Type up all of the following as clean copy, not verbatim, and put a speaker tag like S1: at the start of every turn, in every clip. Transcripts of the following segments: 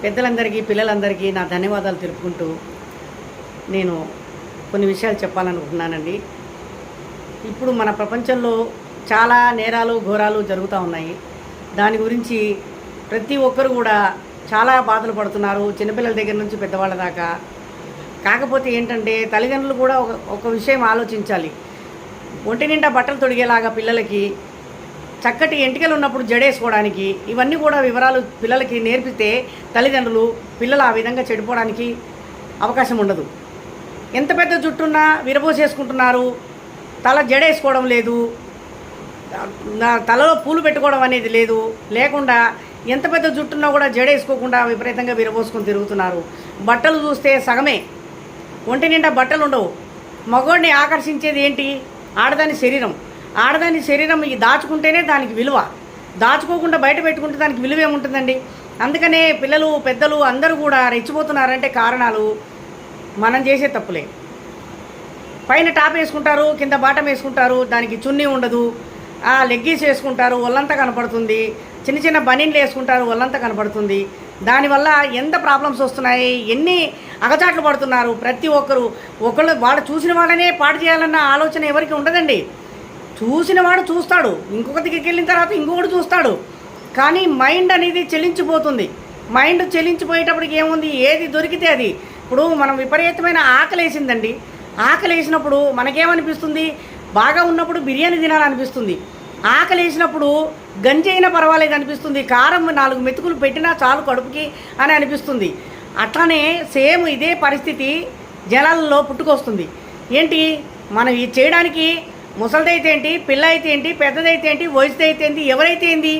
S1: పెద్దలందరికీ పిల్లలందరికీ నా ధన్యవాదాలు తెలుపుకుంటూ నేను కొన్ని విషయాలు చెప్పాలనుకుంటున్నానండి. ఇప్పుడు మన ప్రపంచంలో చాలా నేరాలు ఘోరాలు జరుగుతూ ఉన్నాయి. దాని గురించి ప్రతి ఒక్కరు కూడా చాలా బాధలు పడుతున్నారు, చిన్నపిల్లల దగ్గర నుంచి పెద్దవాళ్ళ దాకా. కాకపోతే ఏంటంటే తల్లిదండ్రులు కూడా ఒక విషయం ఆలోచించాలి. ఒంటి నిండా బట్టలు తొడిగేలాగా పిల్లలకి చక్కటి ఎంటికలు ఉన్నప్పుడు జడేసుకోవడానికి ఇవన్నీ కూడా వివరాలు పిల్లలకి నేర్పితే తల్లిదండ్రులు పిల్లలు ఆ విధంగా చెడిపోవడానికి అవకాశం ఉండదు. ఎంత పెద్ద జుట్టున్నా విరబోసేసుకుంటున్నారు, తల జడేసుకోవడం లేదు, తలలో పూలు పెట్టుకోవడం అనేది లేకుండా ఎంత పెద్ద జుట్టున్నా కూడా జడేసుకోకుండా విపరీతంగా విరబోసుకొని తిరుగుతున్నారు. బట్టలు చూస్తే సగమే, ఒంటి నిండా బట్టలు ఉండవు. మగవాడిని ఆకర్షించేది ఏంటి? ఆడదాని శరీరం. ఆడదాని శరీరం దాచుకుంటేనే దానికి విలువ, దాచుకోకుండా బయట పెట్టుకుంటే దానికి విలువ ఏముంటుందండి? అందుకనే పిల్లలు పెద్దలు అందరూ కూడా రెచ్చిపోతున్నారంటే కారణాలు మనం చేసే తప్పులే. పైన టాప్ వేసుకుంటారు, కింద బాటం వేసుకుంటారు, దానికి చున్నీ ఉండదు, లెగ్గీస్ వేసుకుంటారు, ఒళ్ళంతా కనపడుతుంది, చిన్న చిన్న బనీన్లు వేసుకుంటారు, ఒళ్ళంతా కనపడుతుంది. దానివల్ల ఎంత ప్రాబ్లమ్స్ వస్తున్నాయి, ఎన్ని అగచాట్లు పడుతున్నారు. ప్రతి ఒక్కరు వాడు చూసిన వాళ్ళనే పాడు చేయాలన్న ఆలోచన ఎవరికి ఉండదండి. చూసిన వాడు చూస్తాడు, ఇంకొక దగ్గరికి వెళ్ళిన తర్వాత ఇంకొకటి చూస్తాడు. కానీ మైండ్ అనేది చెలించిపోతుంది. మైండ్ చెలించిపోయేటప్పటికి ఏముంది, ఏది దొరికితే అది. ఇప్పుడు మనం విపరీతమైన ఆకలి వేసిందండి. ఆకలి వేసినప్పుడు మనకేమనిపిస్తుంది? బాగా ఉన్నప్పుడు బిర్యానీ తినాలనిపిస్తుంది. ఆకలి వేసినప్పుడు గంజి అయినా పర్వాలేదు అనిపిస్తుంది, కారం 4 మెతుకులు పెట్టినా చాలు కడుపుకి అని అనిపిస్తుంది. అట్లానే సేమ్ ఇదే పరిస్థితి జనాలలో పుట్టుకొస్తుంది. ఏంటి, మనం ఇది చేయడానికి ముసలిదైతే ఏంటి, పిల్ల అయితే ఏంటి, పెద్దదైతే ఏంటి, వయసుదైతే ఏంటి, ఎవరైతే ఏంది,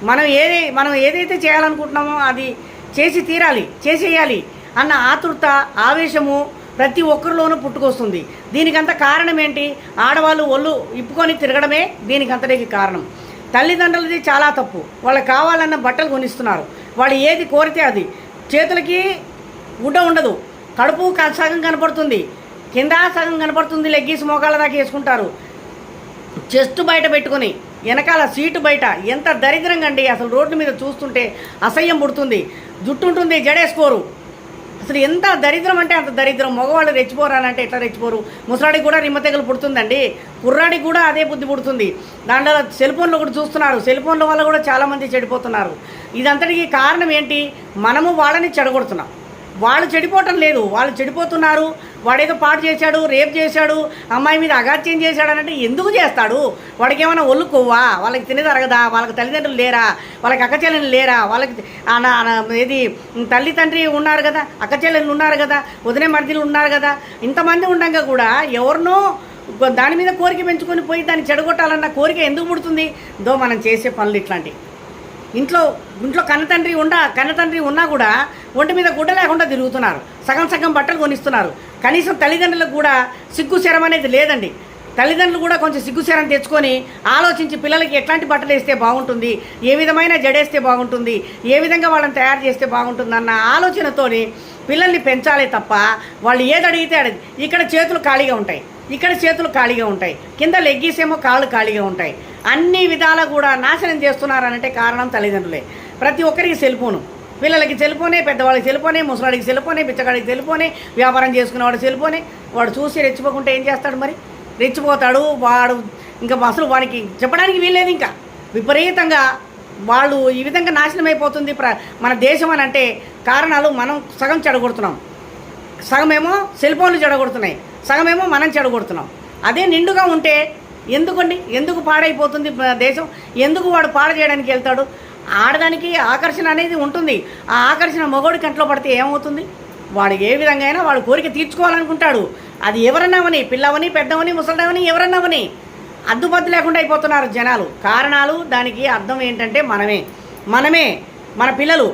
S1: మనం ఏదైతే చేయాలనుకుంటున్నామో అది చేసి తీరాలి, చేసేయాలి అన్న ఆతృత, ఆవేశము ప్రతి ఒక్కరిలోనూ పుట్టుకొస్తుంది. దీనికంత కారణం ఏంటి? ఆడవాళ్ళు ఒళ్ళు ఇప్పుకొని తిరగడమే దీనికంతటికి కారణం. తల్లిదండ్రులది చాలా తప్పు. వాళ్ళకి కావాలన్న బట్టలు కొనిస్తున్నారు, వాళ్ళు ఏది కోరితే అది. చేతులకి గుడ్డ ఉండదు, కడుపు సగం కనపడుతుంది, కింద సగం కనపడుతుంది, లెగ్గీస్ మోకాళ్ళ దాకా వేసుకుంటారు. చెస్ట్ బయట పెట్టుకొని వెనకాల సీటు బయట. ఎంత దరిద్రంగా అండి, అసలు రోడ్డు మీద చూస్తుంటే అసహ్యం పుడుతుంది. జుట్టు ఉంటుంది, జడేసుకోరు. అసలు ఎంత దరిద్రం అంటే అంత దరిద్రం. మగవాళ్ళు రెచ్చిపోరానంటే ఎట్లా రెచ్చిపోరు? ముసలాడికి కూడా రిమ్మతెగలు పుడుతుందండి, కుర్రాడికి కూడా అదే బుద్ధి పుడుతుంది. దాంట్లో సెల్ ఫోన్లో కూడా చూస్తున్నారు, సెల్ ఫోన్ల వల్ల కూడా చాలామంది చెడిపోతున్నారు. ఇదంతటికి కారణం ఏంటి? మనము వాళ్ళని చెడగొడుతున్నాం. వాళ్ళు చెడిపోవటం లేదు, వాళ్ళు చెడిపోతున్నారు. వాడేదో పాడు చేశాడు, రేప్ చేశాడు, అమ్మాయి మీద అగాత్యం చేశాడు అంటే ఎందుకు చేస్తాడు? వాడికి ఏమైనా ఒళ్ళు కొవ్వా? వాళ్ళకి తినేదరగదా? వాళ్ళకి తల్లిదండ్రులు లేరా? వాళ్ళకి అక్కచెల్లెలు లేరా? వాళ్ళకి ఏది తల్లి తండ్రి ఉన్నారు కదా, అక్కచెల్లెలు ఉన్నారు కదా, వదిన మర్దిలు ఉన్నారు కదా. ఇంతమంది ఉండగా కూడా ఎవరినో దాని మీద కోరిక పెంచుకొని పోయి దాన్ని చెడగొట్టాలన్న కోరిక ఎందుకు పుడుతుంది? మనం చేసే పనులు ఇట్లాంటివి. ఇంట్లో కన్నతండ్రి ఉన్నా కూడా ఒంటి మీద గుడ్డ లేకుండా తిరుగుతున్నారు, సగం బట్టలు కొనిస్తున్నారు. కనీసం తల్లిదండ్రులకు కూడా సిగ్గుశరం అనేది లేదండి. తల్లిదండ్రులు కూడా కొంచెం సిగ్గుశరం తెచ్చుకొని ఆలోచించి పిల్లలకి ఎట్లాంటి బట్టలు వేస్తే బాగుంటుంది, ఏ విధమైన జడేస్తే బాగుంటుంది, ఏ విధంగా వాళ్ళని తయారు చేస్తే బాగుంటుంది అన్న ఆలోచనతోని పిల్లల్ని పెంచాలే తప్ప వాళ్ళు ఏది అడిగితే ఇక్కడ చేతులు ఖాళీగా ఉంటాయి, ఇక్కడ చేతులు ఖాళీగా ఉంటాయి, కింద లెగ్గీస్ ఏమో కాళ్ళు ఖాళీగా ఉంటాయి. అన్ని విధాలా కూడా నాశనం చేస్తున్నారనంటే కారణం తల్లిదండ్రులే. ప్రతి ఒక్కరికి సెల్ ఫోను, పిల్లలకి సెల్ ఫోనే, పెద్దవాళ్ళకి సెల్ ఫోనే, ముసలాడికి సెల్ ఫోనే, బిచ్చగాడికి సెల్ ఫోనే, వ్యాపారం చేసుకునేవాడు సెల్ ఫోనే. వాడు చూసి రెచ్చిపోకుంటే ఏం చేస్తాడు? మరి రెచ్చిపోతాడు వాడు. ఇంకా అసలు వాడికి చెప్పడానికి వీల్లేదు. ఇంకా విపరీతంగా వాళ్ళు ఈ విధంగా నాశనం అయిపోతుంది మన దేశం అని అంటే కారణాలు మనం సగం చెడగొడుతున్నాం, సగమేమో సెల్ ఫోన్లు చెడగొడుతున్నాయి, సగమేమో మనం చెడగొడుతున్నాం. అదే నిండుగా ఉంటే ఎందుకు పాడైపోతుంది దేశం? ఎందుకు వాడు పాడు చేయడానికి వెళ్తాడు? ఆడదానికి ఆకర్షణ అనేది ఉంటుంది. ఆ ఆకర్షణ మగోడి కంట్లో పడితే ఏమవుతుంది? వాడు ఏ విధంగా అయినా వాడు కోరిక తీర్చుకోవాలనుకుంటాడు. అది ఎవరన్నామని, పిల్లవని, పెద్దవని, ముసలివని, ఎవరన్నామని అద్దుపద్దు లేకుండా అయిపోతున్నారు జనాలు. కారణాలు దానికి అర్థం ఏంటంటే మనమే మన పిల్లలు.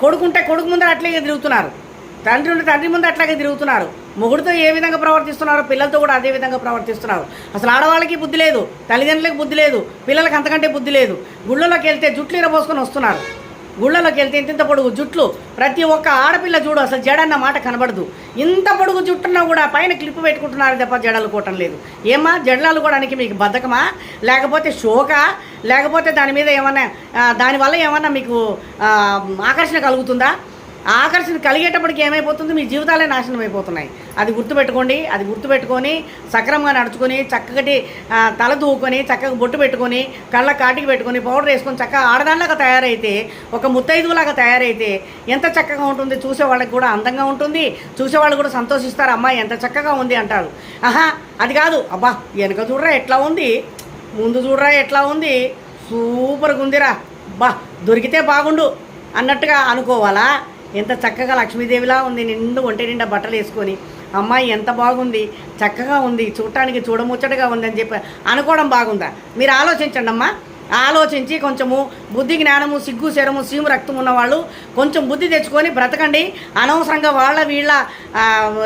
S1: కొడుకుంటే కొడుకు ముందర అట్లాగే తిరుగుతున్నారు, తండ్రి ముందు అట్లాగే తిరుగుతున్నారు. మొగుడితో ఏ విధంగా ప్రవర్తిస్తున్నారో పిల్లలతో కూడా అదే విధంగా ప్రవర్తిస్తున్నారు. అసలు ఆడవాళ్ళకి బుద్ధి లేదు, తల్లిదండ్రులకు బుద్ధి లేదు, పిల్లలకి అంతకంటే బుద్ధి లేదు. గుళ్ళలోకి వెళ్తే జుట్లు ఇరబోసుకొని వస్తున్నారు. గుళ్ళలోకి వెళ్తే ఇంత పొడుగు జుట్లు. ప్రతి ఒక్క ఆడపిల్ల చూడు అసలు జడన్న మాట కనబడదు. ఇంత పొడుగు జుట్టున్నా కూడా పైన క్లిప్పు పెట్టుకుంటున్నారు తప్ప జడలు కోవటం లేదు. ఏమా జడలు కోవడానికి మీకు బద్ధకమా, లేకపోతే షోకా, లేకపోతే దాని మీద ఏమన్నా దానివల్ల ఏమన్నా మీకు ఆకర్షణ కలుగుతుందా? ఆకర్షణ కలిగేటప్పటికి ఏమైపోతుంది, మీ జీవితాలే నాశనం అయిపోతున్నాయి. అది గుర్తుపెట్టుకోండి. అది గుర్తుపెట్టుకొని సక్రమంగా నడుచుకొని చక్కటి తల దూకొని చక్కగా బొట్టు పెట్టుకొని కళ్ళ కాటికి పెట్టుకొని పౌడర్ వేసుకొని చక్కగా ఆడదానిలాగా తయారైతే, ఒక ముత్తైదులాగా తయారైతే ఎంత చక్కగా ఉంటుంది. చూసేవాళ్ళకి కూడా అందంగా ఉంటుంది, చూసేవాళ్ళు కూడా సంతోషిస్తారు. అమ్మాయి ఎంత చక్కగా ఉంది అంటారు. ఆహా అది కాదు, అబ్బా వెనక చూడరా ఎట్లా ఉంది, ముందు చూడరా ఎట్లా ఉంది, సూపర్గా ఉందిరా, బా దొరికితే బాగుండు అన్నట్టుగా అనుకోవాలా? ఎంత చక్కగా లక్ష్మీదేవిలా ఉంది, ఒంటి నిండా బట్టలు వేసుకొని, అమ్మాయి ఎంత బాగుంది, చక్కగా ఉంది, చూడటానికి చూడముచ్చటగా ఉంది అని చెప్పి అనుకోవడం బాగుందా? మీరు ఆలోచించండి అమ్మా. ఆలోచించి కొంచెము బుద్ధి జ్ఞానము సిగ్గు శరము సీము రక్తం ఉన్నవాళ్ళు కొంచెం బుద్ధి తెచ్చుకొని బ్రతకండి. అనవసరంగా వాళ్ళ వీళ్ళ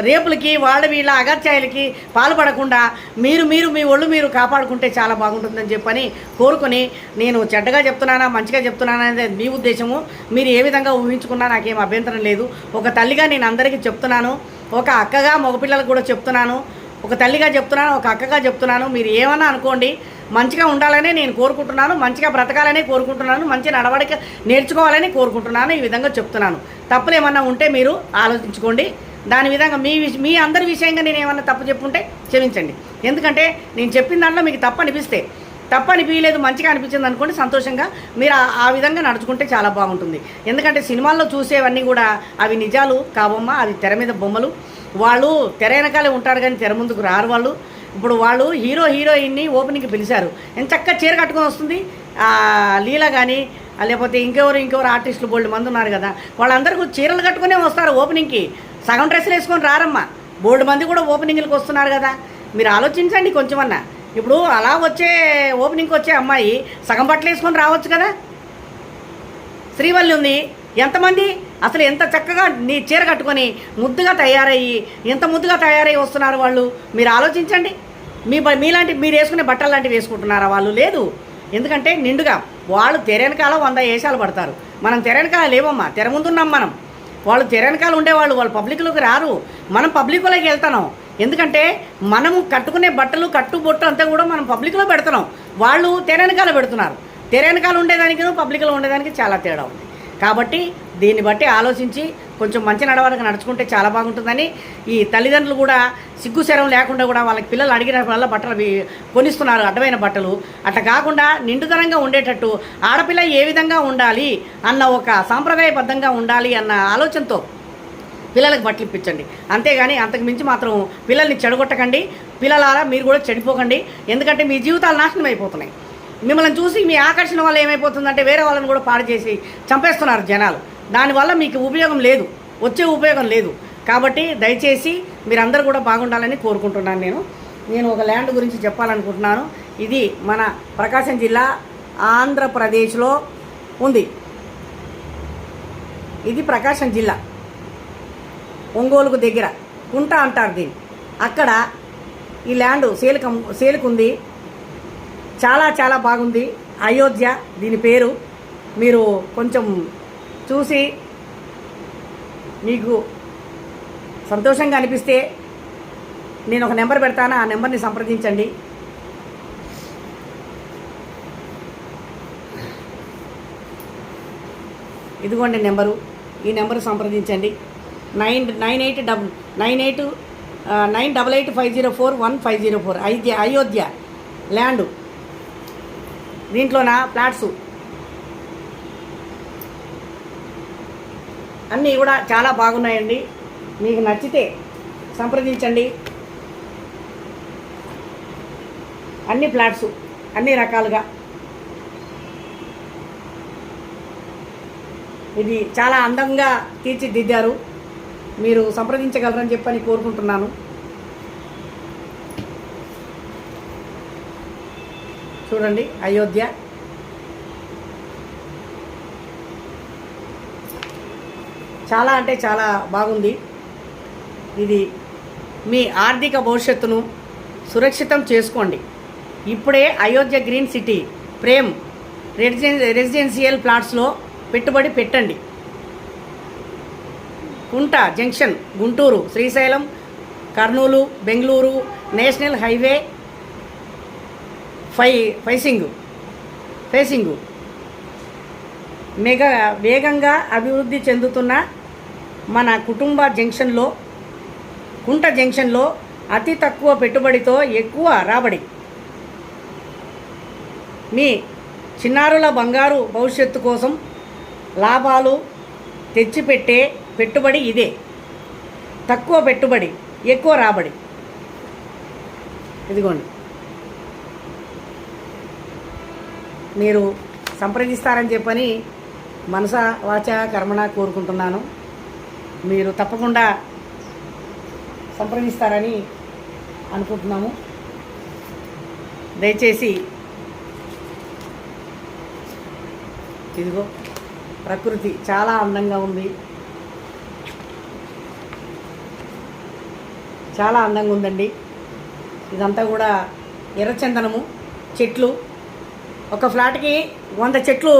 S1: రేపులకి వాళ్ళ వీళ్ళ అగత్యాయులకి పాల్పడకుండా మీరు మీ ఒళ్ళు మీరు కాపాడుకుంటే చాలా బాగుంటుందని చెప్పని కోరుకొని, నేను చెడ్డగా చెప్తున్నానా మంచిగా చెప్తున్నానా అనేది మీ ఉద్దేశము. మీరు ఏ విధంగా ఊహించుకున్నా నాకేం అభ్యంతరం లేదు. ఒక తల్లిగా నేను అందరికీ చెప్తున్నాను, ఒక అక్కగా మగపిల్లలకు కూడా చెప్తున్నాను, ఒక తల్లిగా చెప్తున్నాను, ఒక అక్కగా చెప్తున్నాను. మీరు ఏమన్నా అనుకోండి, మంచిగా ఉండాలనే నేను కోరుకుంటున్నాను, మంచిగా బ్రతకాలనే కోరుకుంటున్నాను, మంచి నడవడిక నేర్చుకోవాలని కోరుకుంటున్నాను. ఈ విధంగా చెప్తున్నాను. తప్పులు ఏమన్నా ఉంటే మీరు ఆలోచించుకోండి. దాని విధంగా మీ అందరి విషయంగా నేను ఏమన్నా తప్పు చెప్పుంటే క్షమించండి. ఎందుకంటే నేను చెప్పిన దాంట్లో మీకు తప్పు అనిపిస్తే, తప్పు అనిపించలేదు మంచిగా అనిపించింది అనుకోండి, సంతోషంగా మీరు ఆ విధంగా నడుచుకుంటే చాలా బాగుంటుంది. ఎందుకంటే సినిమాల్లో చూసేవన్నీ కూడా అవి నిజాలు కావమ్మా, అవి తెర మీద బొమ్మలు. వాళ్ళు తెర వెనకాలే ఉంటారు కానీ తెర ముందుకు రారు వాళ్ళు. ఇప్పుడు వాళ్ళు హీరోయిన్ని ఓపెనింగ్కి పిలిచారు, ఎంత చక్కగా చీర కట్టుకొని వస్తుంది. లీల కానీ లేకపోతే ఇంకెవరు ఆర్టిస్టులు బోల్డ్ మంది ఉన్నారు కదా, వాళ్ళందరికీ చీరలు కట్టుకునే వస్తారు ఓపెనింగ్కి. సగం డ్రెస్సులు వేసుకొని రారమ్మా, బోల్డ్ మంది కూడా ఓపెనింగ్లకు వస్తున్నారు కదా. మీరు ఆలోచించండి కొంచెమన్నా. ఇప్పుడు అలా ఓపెనింగ్కి వచ్చే అమ్మాయి సగం బట్టలు వేసుకొని రావచ్చు కదా. శ్రీవల్లి ఉంది, ఎంతమంది అసలు ఎంత చక్కగా నీ చీర కట్టుకొని ముద్దుగా తయారయ్యి ఎంత ముద్దుగా తయారయ్యి వస్తున్నారు వాళ్ళు. మీరు ఆలోచించండి. మీలాంటి మీరు వేసుకునే బట్టలు లాంటివి వేసుకుంటున్నారా వాళ్ళు? లేదు. ఎందుకంటే నిండుగా వాళ్ళు తెరెనకాల 100 వేషాలు పడతారు, మనం తెరెనకాల లేవమ్మా, తెర ముందున్నాం మనం. వాళ్ళు తెరెనకాల ఉండేవాళ్ళు, వాళ్ళు పబ్లిక్లోకి రారు, మనం పబ్లిక్లోకి వెళ్తున్నాం. ఎందుకంటే మనము కట్టుకునే బట్టలు కట్టుబొట్టు అంతా కూడా మనం పబ్లిక్లో పెడుతున్నాం, వాళ్ళు తెరెనకాల పెడుతున్నారు. తెరెనకాల ఉండేదానికి పబ్లిక్లో ఉండేదానికి చాలా తేడా ఉంది. కాబట్టి దీన్ని బట్టి ఆలోచించి కొంచెం మంచి నడవడిక నడుచుకుంటే చాలా బాగుంటుందని ఈ తల్లిదండ్రులు కూడా సిగ్గు శరం లేకుండా కూడా వాళ్ళకి పిల్లలు అడిగినప్పుడల్లా బట్టలు కొనిస్తున్నారు, అడ్డమైన బట్టలు. అట్లా కాకుండా నిండుదనంగా ఉండేటట్టు ఆడపిల్ల ఏ విధంగా ఉండాలి అన్న ఒక సాంప్రదాయబద్ధంగా ఉండాలి అన్న ఆలోచనతో పిల్లలకు బట్టలు ఇప్పించండి. అంతేగాని అంతకు మించి మాత్రం పిల్లల్ని చెడగొట్టకండి. పిల్లలారా మీరు కూడా చెడిపోకండి. ఎందుకంటే మీ జీవితాలు నాశనం అయిపోతున్నాయి. మిమ్మల్ని చూసి మీ ఆకర్షణ వల్ల ఏమైపోతుందంటే వేరే వాళ్ళని కూడా పాడు చేసి చంపేస్తున్నారు జనాలు. దానివల్ల మీకు ఉపయోగం లేదు, వచ్చే ఉపయోగం లేదు. కాబట్టి దయచేసి మీరందరూ కూడా బాగుండాలని కోరుకుంటున్నాను. నేను ఒక ల్యాండ్ గురించి చెప్పాలనుకుంటున్నాను. ఇది మన ప్రకాశం జిల్లా ఆంధ్రప్రదేశ్లో ఉంది. ఇది ప్రకాశం జిల్లా ఒంగోలుకు దగ్గర కుంట అంటారు దీన్ని. అక్కడ ఈ ల్యాండ్ సేలుకుంది. చాలా చాలా బాగుంది. అయోధ్య దీని పేరు. మీరు కొంచెం చూసి మీకు సంతోషంగా అనిపిస్తే నేను ఒక నెంబర్ పెడతాను, ఆ నెంబర్ని సంప్రదించండి. ఇదిగోండి నెంబరు, ఈ నెంబరు సంప్రదించండి. 988504150 అయోధ్య ల్యాండు. దీంట్లోన ఫ్లాట్స్ అన్నీ కూడా చాలా బాగున్నాయండి. మీకు నచ్చితే సంప్రదించండి. అన్ని ఫ్లాట్స్ అన్ని రకాలుగా. ఇది చాలా అందంగా తీర్చిదిద్దారు. మీరు సంప్రదించగలరని చెప్పని కోరుకుంటున్నాను. చూడండి అయోధ్య. చాలా అంటే చాలా బాగుంది. ఇది మీ ఆర్థిక భవిష్యత్తును సురక్షితం చేసుకోండి. ఇప్పుడే Ayodhya green city Prem residential ప్లాట్స్లో పెట్టుబడి పెట్టండి. Kunta junction, Guntur, Srisailam, Kurnool, Bengaluru national highway facing వేగంగా అభివృద్ధి చెందుతున్న మన కుంట జంక్షన్లో అతి తక్కువ పెట్టుబడితో ఎక్కువ రాబడి. మీ చిన్నారుల బంగారు భవిష్యత్తు కోసం లాభాలు తెచ్చిపెట్టే పెట్టుబడి ఇదే. తక్కువ పెట్టుబడి, ఎక్కువ రాబడి. ఇదిగోండి, మీరు సంప్రదిస్తారని చెప్పని మనస వాచ కర్మణ కోరుకుంటున్నాను. మీరు తప్పకుండా సంప్రదిస్తారని అనుకుంటున్నాము. దయచేసి ఇదిగో ప్రకృతి చాలా అందంగా ఉంది, చాలా అందంగా ఉందండి. ఇదంతా కూడా ఎర్రచందనము చెట్లు. ఒక ఫ్లాట్కి 100 చెట్లు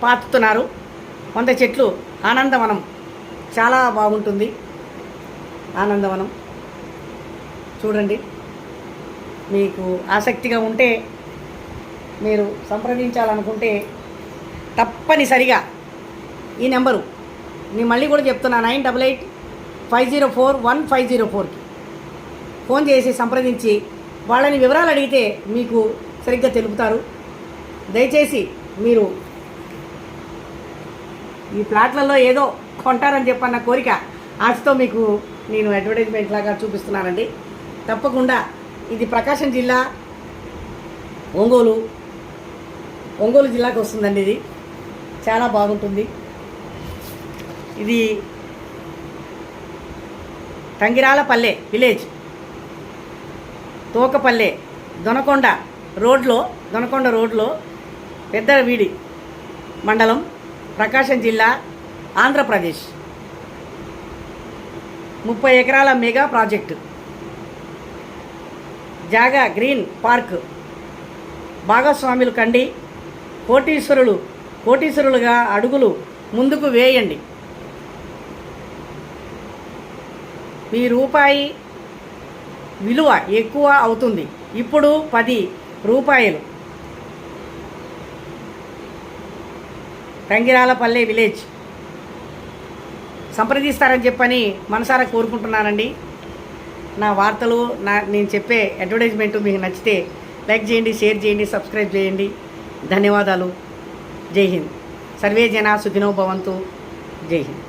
S1: పాతుతున్నారు. 100 చెట్లు. ఆనందవనం చాలా బాగుంటుంది. ఆనందవనం చూడండి. మీకు ఆసక్తిగా ఉంటే, మీరు సంప్రదించాలనుకుంటే తప్పనిసరిగా ఈ నెంబరు నేను మళ్ళీ కూడా చెప్తున్నా, 9885041504కి ఫోన్ చేసి సంప్రదించి వాళ్ళని వివరాలు అడిగితే మీకు సరిగ్గా తెలుపుతారు. దయచేసి మీరు ఈ ప్లాట్లలో ఏదో కొంటారని చెప్పన్న కోరిక ఆశతో మీకు నేను అడ్వర్టైజ్మెంట్ లాగా చూపిస్తున్నానండి. తప్పకుండా ఇది ప్రకాశం జిల్లా ఒంగోలు జిల్లాకు వస్తుందండి. ఇది చాలా బాగుంటుంది. ఇది తంగిరాలపల్లె విలేజ్, తోకపల్లె, దొనకొండ రోడ్లో పెద్దవీడి మండలం, ప్రకాశం జిల్లా, ఆంధ్రప్రదేశ్. 30 ఎకరాల మెగా ప్రాజెక్టు. జాగా గ్రీన్ పార్క్. భాగస్వాములు కండి. కోటీశ్వరులుగా అడుగులు ముందుకు వేయండి. మీ రూపాయి విలువ ఎక్కువ అవుతుంది. ఇప్పుడు 10 రూపాయలు. తంగిరాలపల్లె విలేజ్. సంప్రదిస్తారని చెప్పని మనసారా కోరుకుంటున్నానండి. నా వార్తలు, నేను చెప్పే అడ్వర్టైజ్మెంట్ మీకు నచ్చితే లైక్ చేయండి, షేర్ చేయండి, సబ్స్క్రైబ్ చేయండి. ధన్యవాదాలు. జై హింద్. సర్వే జన సుఖినో భవంతు. జై హింద్.